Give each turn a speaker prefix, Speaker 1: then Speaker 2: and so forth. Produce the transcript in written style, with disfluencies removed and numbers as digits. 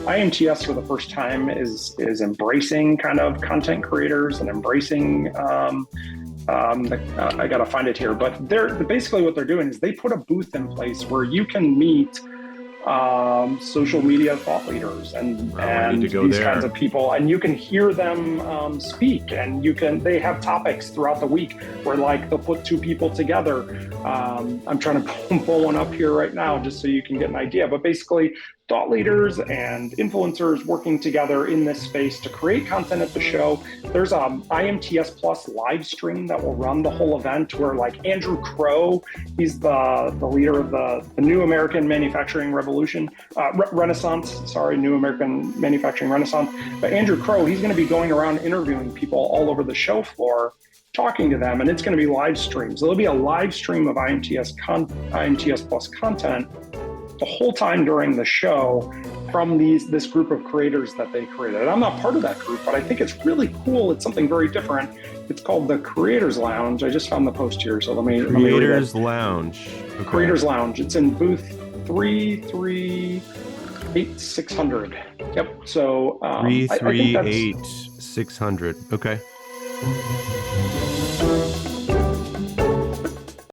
Speaker 1: IMTS for the first time is embracing kind of content creators and embracing I gotta find it here, but they're basically what they're doing is they put a booth in place where you can meet social media thought leaders and these kinds of people, and you can hear them speak, and they have topics throughout the week where like they'll put two people together. I'm trying to pull one up here right now just so you can get an idea, but basically thought leaders and influencers working together in this space to create content at the show. There's a IMTS Plus live stream that will run the whole event where like Andrew Crow, he's the leader of the New American Manufacturing Revolution, New American Manufacturing Renaissance. But Andrew Crow, he's going to be going around interviewing people all over the show floor, talking to them, and it's going to be live streams. So there'll be a live stream of IMTS Plus content the whole time during the show from this group of creators that they created. And I'm not part of that group, but I think it's really cool. It's something very different. It's called the Creators Lounge. I just found the post here, so let me
Speaker 2: Creators Lounge. Okay.
Speaker 1: Creators Lounge. It's in booth 338-600. Yep. So
Speaker 2: 338-600. Okay.